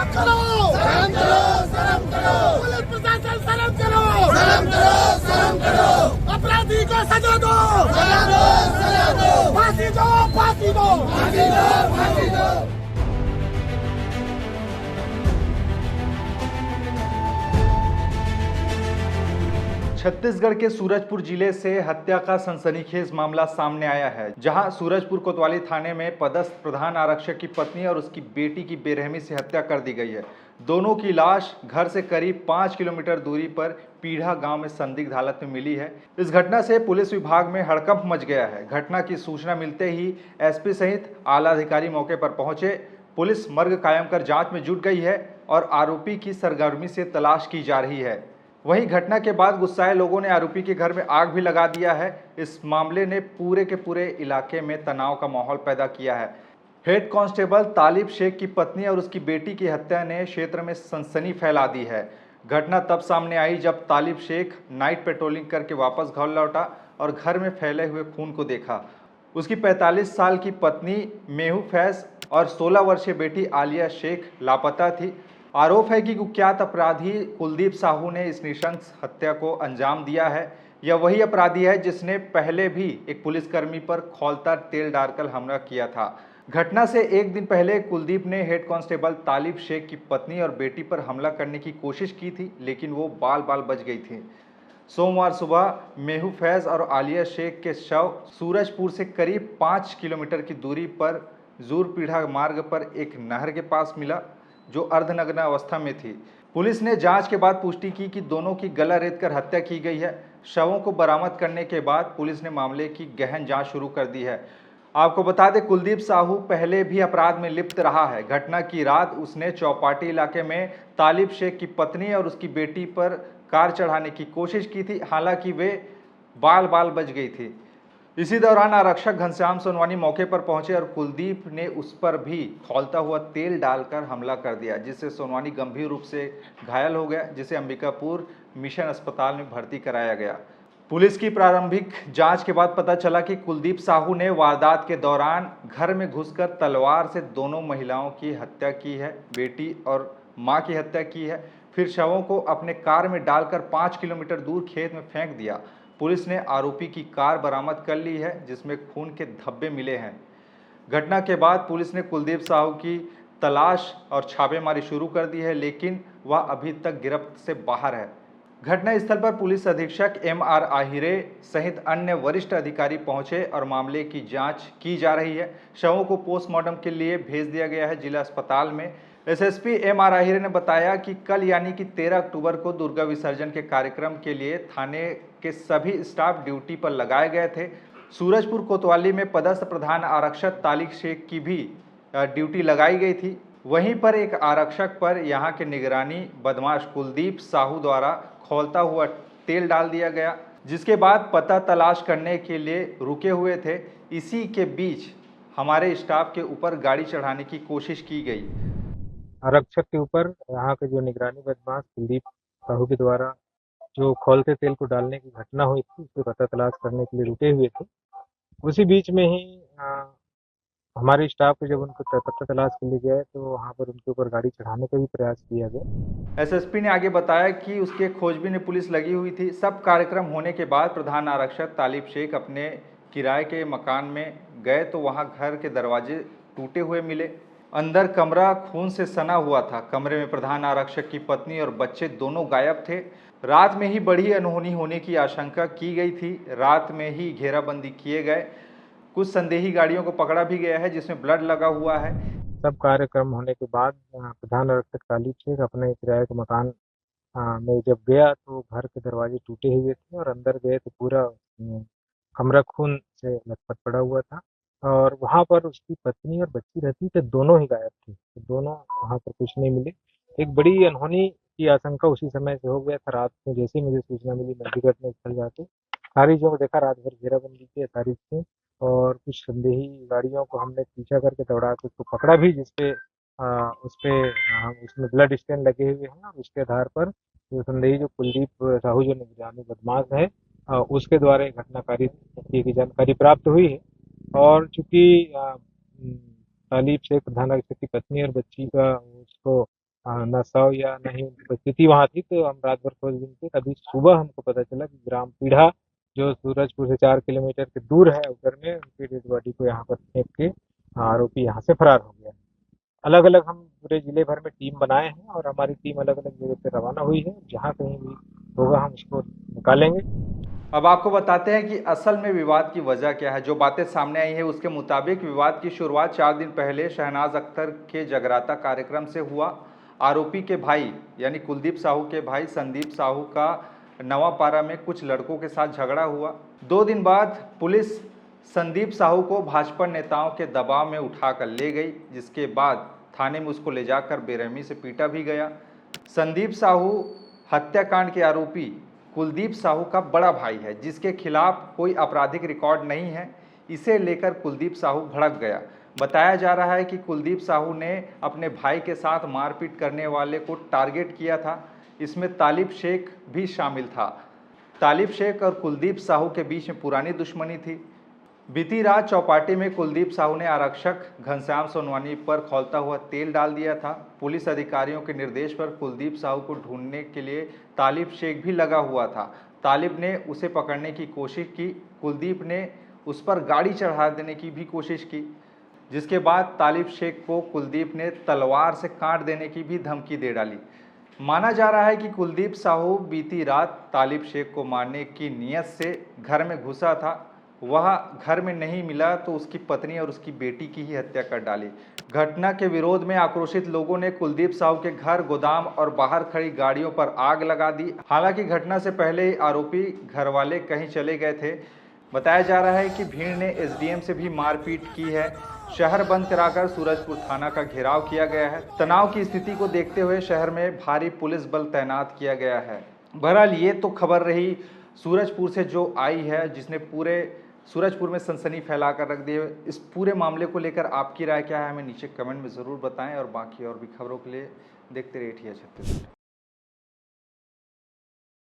करो, शर्म करो, शर्म करो, पुलिस प्रशासन शर्म करो, शर्म करो, शर्म करो, अपराधी को सजा दो, सजा दो, सजा दो, फांसी दो, फांसी दो, फांसी दो, फांसी दो। छत्तीसगढ़ के सूरजपुर जिले से हत्या का सनसनीखेज मामला सामने आया है, जहां सूरजपुर कोतवाली थाने में पदस्थ प्रधान आरक्षक की पत्नी और उसकी बेटी की बेरहमी से हत्या कर दी गई है। दोनों की लाश घर से करीब 5 किलोमीटर दूरी पर पीढ़ा गांव में संदिग्ध हालत में मिली है। इस घटना से पुलिस विभाग में हड़कंप मच गया है। घटना की सूचना मिलते ही एसपी सहित आला अधिकारी मौके पर पहुंचे। पुलिस मर्ग कायम कर जांच में जुट गई है और आरोपी की सरगर्मी से तलाश की जा रही है। वहीं घटना के बाद गुस्साए लोगों ने आरोपी के घर में आग भी लगा दिया है। इस मामले ने पूरे के पूरे इलाके में तनाव का माहौल पैदा किया है। हेड कांस्टेबल तालिब शेख की पत्नी और उसकी बेटी की हत्या ने क्षेत्र में सनसनी फैला दी है। घटना तब सामने आई जब तालिब शेख नाइट पेट्रोलिंग करके वापस घर लौटा और घर में फैले हुए खून को देखा। उसकी 45 साल की पत्नी मेहू फैज और 16 वर्षीय बेटी आलिया शेख लापता थी। आरोप है कि कुख्यात अपराधी कुलदीप साहू ने इस नृशंस हत्या को अंजाम दिया है। यह वही अपराधी है जिसने पहले भी एक पुलिसकर्मी पर खौलता तेल डालकर हमला किया था। घटना से एक दिन पहले कुलदीप ने हेड कांस्टेबल तालिब शेख की पत्नी और बेटी पर हमला करने की कोशिश की थी, लेकिन वो बाल बाल बच गई थी। सोमवार सुबह मेहू फैज और आलिया शेख के शव सूरजपुर से करीब 5 किलोमीटर की दूरी पर जूरपीढ़ा मार्ग पर एक नहर के पास मिला, जो अर्धनग्न अवस्था में थी। पुलिस ने जांच के बाद पुष्टि की कि दोनों की गला रेतकर हत्या की गई है। शवों को बरामद करने के बाद पुलिस ने मामले की गहन जांच शुरू कर दी है। आपको बता दें, कुलदीप साहू पहले भी अपराध में लिप्त रहा है। घटना की रात उसने चौपाटी इलाके में तालिब शेख की पत्नी और उसकी बेटी पर कार चढ़ाने की कोशिश की थी, हालांकि वे बाल बाल बच गई थी। इसी दौरान आरक्षक घनश्याम सोनवानी मौके पर पहुंचे और कुलदीप ने उस पर भी खौलता हुआ तेल डालकर हमला कर दिया, जिससे सोनवानी गंभीर रूप से घायल हो गया, जिसे अंबिकापुर मिशन अस्पताल में भर्ती कराया गया। पुलिस की प्रारंभिक जांच के बाद पता चला कि कुलदीप साहू ने वारदात के दौरान घर में घुसकर तलवार से दोनों महिलाओं की हत्या की है, बेटी और मां की हत्या की है। फिर शवों को अपने कार में डालकर 5 किलोमीटर दूर खेत में फेंक दिया। पुलिस ने आरोपी की कार बरामद कर ली है, जिसमें खून के धब्बे मिले हैं। घटना के बाद पुलिस ने कुलदीप साहू की तलाश और छापेमारी शुरू कर दी है, लेकिन वह अभी तक गिरफ्त से बाहर है। घटनास्थल पर पुलिस अधीक्षक MR आहिरे सहित अन्य वरिष्ठ अधिकारी पहुंचे और मामले की जांच की जा रही है। शवों को पोस्टमार्टम के लिए भेज दिया गया है जिला अस्पताल में। SSP MR आहिरे ने बताया कि कल यानी कि 13 अक्टूबर को दुर्गा विसर्जन के कार्यक्रम के लिए थाने के सभी स्टाफ ड्यूटी पर लगाए गए थे। सूरजपुर कोतवाली में पदस्थ प्रधान आरक्षक तालिब शेख की भी ड्यूटी लगाई गई थी। वहीं पर एक आरक्षक पर यहां के निगरानी बदमाश कुलदीप साहू द्वारा खौलता हुआ तेल डाल दिया गया, जिसके बाद पता तलाश करने के लिए रुके हुए थे। इसी के बीच हमारे स्टाफ के ऊपर गाड़ी चढ़ाने की कोशिश की गई। आरक्षक के ऊपर यहाँ के जो निगरानी बदमाश कुलदीप साहू के द्वारा जो खौलते तेल को डालने की घटना हुई थी, उसको पता तलाश करने के लिए रुके हुए थे। उसी बीच में ही हमारे स्टाफ को जब उनको पता तलाश के लिए गए तो वहाँ पर उनके ऊपर गाड़ी चढ़ाने का भी प्रयास किया गया। SSP ने आगे बताया कि उसके खोजबीन में पुलिस लगी हुई थी। सब कार्यक्रम होने के बाद प्रधान आरक्षक तालिब शेख अपने किराए के मकान में गए तो वहां घर के दरवाजे टूटे हुए मिले। अंदर कमरा खून से सना हुआ था। कमरे में प्रधान आरक्षक की पत्नी और बच्चे दोनों गायब थे। रात में ही बड़ी अनहोनी होने की आशंका की गई थी। रात में ही घेराबंदी किए गए। कुछ संदेही गाड़ियों को पकड़ा भी गया है, जिसमें ब्लड लगा हुआ है। सब कार्यक्रम होने के बाद प्रधान आरक्षक तालिब शेख अपने किराए के मकान में जब गया तो घर के दरवाजे टूटे हुए थे और अंदर गए तो पूरा कमरा खून से लथपथ पड़ा हुआ था और वहाँ पर उसकी पत्नी और बच्ची रहती थे, दोनों ही गायब थे। तो दोनों वहाँ पर कुछ नहीं मिले। एक बड़ी अनहोनी की आशंका उसी समय से हो गया था। रात में जैसे ही मुझे सूचना मिली मैं भी घटनास्थल जाके सारी जो देखा, रात भर घेराबंदी की तारीख थी और कुछ संदेही गाड़ियों को हमने पीछा करके दौड़ा के उसको पकड़ा भी, जिसपे उसमें ब्लड स्टेन लगे हुए हैं और उसके आधार पर जो संदेही जो कुलदीप साहू जो निगरानी बदमाश है उसके द्वारा घटनाकारी की जानकारी प्राप्त हुई है। और चूंकि तालिब शेख प्रधान आरक्षक की पत्नी और बच्ची का उसको न शव या न ही उनकी उपस्थिति वहाँ थी, तो हम रात भर खोजबीन किए। अभी सुबह हमको पता चला कि ग्राम पीढ़ा, जो सूरजपुर से 4 किलोमीटर के दूर है, उधर में उनकी डेड बॉडी को यहाँ पर फेंक के आरोपी यहाँ से फरार हो गया। अलग अलग हम पूरे जिले भर में टीम बनाए हैं और हमारी टीम अलग अलग जगह पे रवाना हुई है। जहाँ कहीं भी होगा हम उसको निकालेंगे। अब आपको बताते हैं कि असल में विवाद की वजह क्या है। जो बातें सामने आई है उसके मुताबिक विवाद की शुरुआत 4 दिन पहले शहनाज अख्तर के जगराता कार्यक्रम से हुआ। आरोपी के भाई यानी कुलदीप साहू के भाई संदीप साहू का नवापारा में कुछ लड़कों के साथ झगड़ा हुआ। 2 दिन बाद पुलिस संदीप साहू को भाजपा नेताओं के दबाव में उठाकर ले गई, जिसके बाद थाने में उसको ले जाकर बेरहमी से पीटा भी गया। संदीप साहू हत्याकांड के आरोपी कुलदीप साहू का बड़ा भाई है, जिसके खिलाफ कोई आपराधिक रिकॉर्ड नहीं है। इसे लेकर कुलदीप साहू भड़क गया। बताया जा रहा है कि कुलदीप साहू ने अपने भाई के साथ मारपीट करने वाले को टारगेट किया था। इसमें तालिब शेख भी शामिल था। तालिब शेख और कुलदीप साहू के बीच में पुरानी दुश्मनी थी। बीती रात चौपाटी में कुलदीप साहू ने आरक्षक घनश्याम सोनवानी पर खौलता हुआ तेल डाल दिया था। पुलिस अधिकारियों के निर्देश पर कुलदीप साहू को ढूंढने के लिए तालिब शेख भी लगा हुआ था। तालिब ने उसे पकड़ने की कोशिश की। कुलदीप ने उस पर गाड़ी चढ़ा देने की भी कोशिश की, जिसके बाद तालिब शेख को कुलदीप ने तलवार से काट देने की भी धमकी दे डाली। माना जा रहा है कि कुलदीप साहू बीती रात तालिब शेख को मारने की नीयत से घर में घुसा था। वह घर में नहीं मिला तो उसकी पत्नी और उसकी बेटी की ही हत्या कर डाली। घटना के विरोध में आक्रोशित लोगों ने कुलदीप साहू के घर, गोदाम और बाहर खड़ी गाड़ियों पर आग लगा दी। हालांकि घटना से पहले ही आरोपी घर वाले कहीं चले गए थे। बताया जा रहा है कि भीड़ ने एसडीएम से भी मारपीट की है। शहर बंद कराकर सूरजपुर थाना का घेराव किया गया है। तनाव की स्थिति को देखते हुए शहर में भारी पुलिस बल तैनात किया गया है। बहरहाल ये तो खबर रही सूरजपुर से जो आई है, जिसने पूरे सूरजपुर में सनसनी फैला कर रख दी है। इस पूरे मामले को लेकर आपकी राय क्या है, हमें नीचे कमेंट में ज़रूर बताएं और बाकी और भी खबरों के लिए देखते रहिए TH छत्तीसगढ़।